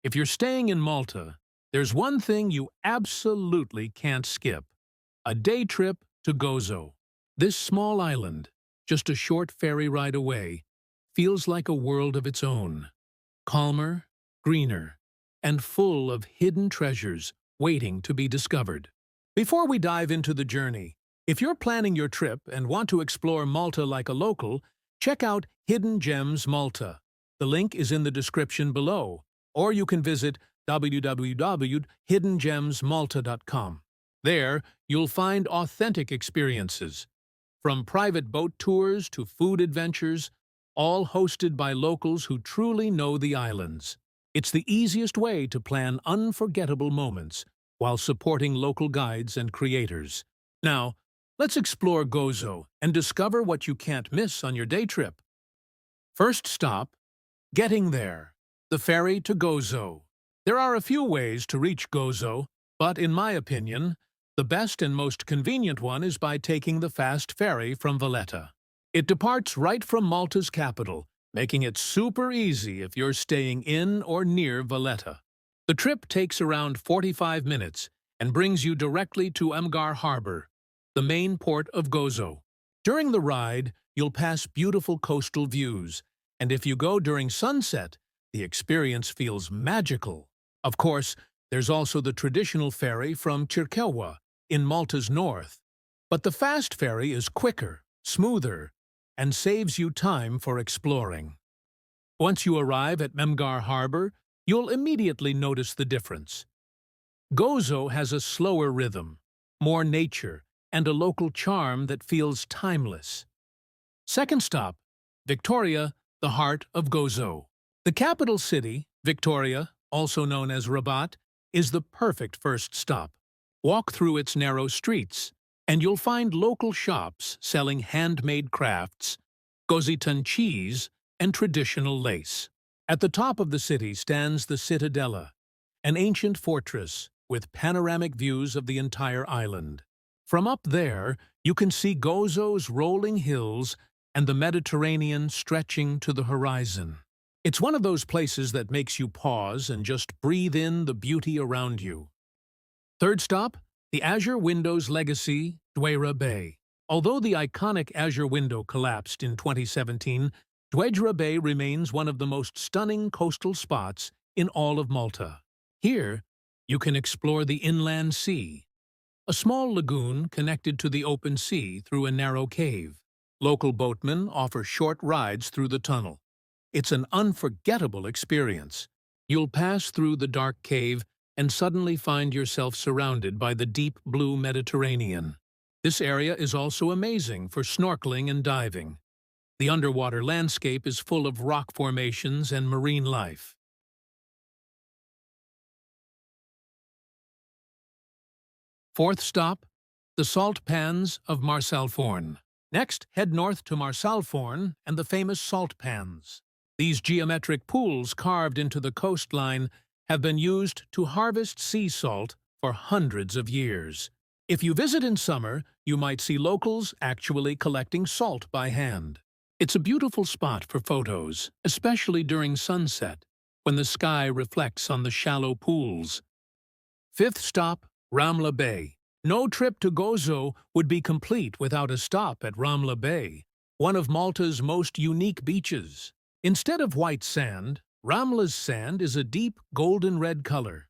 If you're staying in Malta, there's one thing you absolutely can't skip: a day trip to Gozo. This small island, just a short ferry ride away, feels like a world of its own. Calmer, greener, and full of hidden treasures waiting to be discovered. Before we dive into the journey, if you're planning your trip and want to explore Malta like a local, check out Hidden Gems Malta. The link is in the description below, or you can visit www.hiddengemsmalta.com. There, you'll find authentic experiences, from private boat tours to food adventures, all hosted by locals who truly know the islands. It's the easiest way to plan unforgettable moments while supporting local guides and creators. Now, let's explore Gozo and discover what you can't miss on your day trip. First stop, getting there. The ferry to Gozo. There are a few ways to reach Gozo, but in my opinion, the best and most convenient one is by taking the fast ferry from Valletta. It departs right from Malta's capital, making it super easy if you're staying in or near Valletta. The trip takes around 45 minutes and brings you directly to Emgar Harbor, the main port of Gozo. During the ride, you'll pass beautiful coastal views, and if you go during sunset, the experience feels magical. Of course, there's also the traditional ferry from Circeua in Malta's north, but the fast ferry is quicker, smoother, and saves you time for exploring. Once you arrive at Emgar Harbor, you'll immediately notice the difference. Gozo has a slower rhythm, more nature, and a local charm that feels timeless. Second stop, Victoria, the heart of Gozo. The capital city, Victoria, also known as Rabat, is the perfect first stop. Walk through its narrow streets, and you'll find local shops selling handmade crafts, Gozitan cheese, and traditional lace. At the top of the city stands the Citadel, an ancient fortress with panoramic views of the entire island. From up there, you can see Gozo's rolling hills and the Mediterranean stretching to the horizon. It's one of those places that makes you pause and just breathe in the beauty around you. Third stop, the Azure Window's legacy, Ramla Bay. Although the iconic Azure Window collapsed in 2017, Ramla Bay remains one of the most stunning coastal spots in all of Malta. Here, you can explore the inland sea, a small lagoon connected to the open sea through a narrow cave. Local boatmen offer short rides through the tunnel. It's an unforgettable experience. You'll pass through the dark cave and suddenly find yourself surrounded by the deep blue Mediterranean. This area is also amazing for snorkeling and diving. The underwater landscape is full of rock formations and marine life. Fourth stop, the salt pans of Marsalforn. Next, head north to Marsalforn and the famous salt pans. These geometric pools carved into the coastline have been used to harvest sea salt for hundreds of years. If you visit in summer, you might see locals actually collecting salt by hand. It's a beautiful spot for photos, especially during sunset, when the sky reflects on the shallow pools. Fifth stop, Ramla Bay. No trip to Gozo would be complete without a stop at Ramla Bay, one of Malta's most unique beaches. Instead of white sand, Ramla's sand is a deep golden-red color.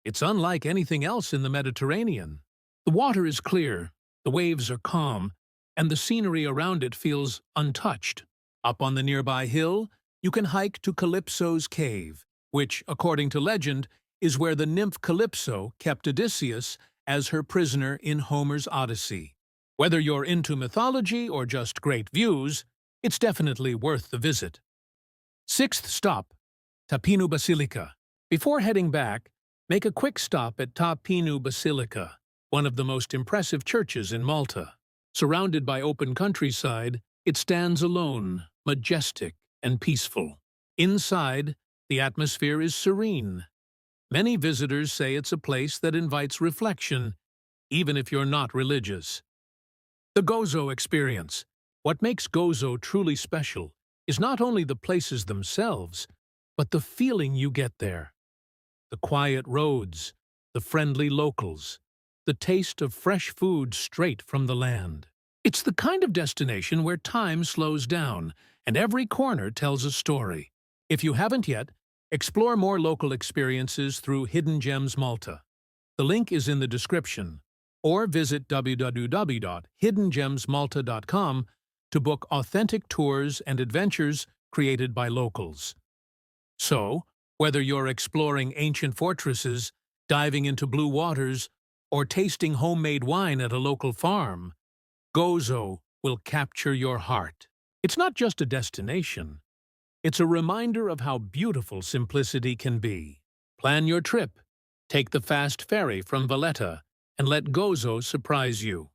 It's unlike anything else in the Mediterranean. The water is clear, the waves are calm, and the scenery around it feels untouched. Up on the nearby hill, you can hike to Calypso's cave, which, according to legend, is where the nymph Calypso kept Odysseus as her prisoner in Homer's Odyssey. Whether you're into mythology or just great views, it's definitely worth the visit. Sixth stop, Tapinu Basilica. Before heading back, make a quick stop at Tapinu Basilica, one of the most impressive churches in Malta. Surrounded by open countryside, it stands alone, majestic and peaceful. Inside, the atmosphere is serene. Many visitors say it's a place that invites reflection, even if you're not religious. The Gozo experience. What makes Gozo truly special is not only the places themselves, but the feeling you get there. the quiet roads, the friendly locals, the taste of fresh food straight from the land. It's the kind of destination where time slows down and every corner tells a story. If you haven't yet, explore more local experiences through Hidden Gems Malta. The link is in the description, or visit www.hiddengemsmalta.com to book authentic tours and adventures created by locals. So, whether you're exploring ancient fortresses, diving into blue waters, or tasting homemade wine at a local farm, Gozo will capture your heart. It's not just a destination. It's a reminder of how beautiful simplicity can be. Plan your trip, take the fast ferry from Valletta, and let Gozo surprise you.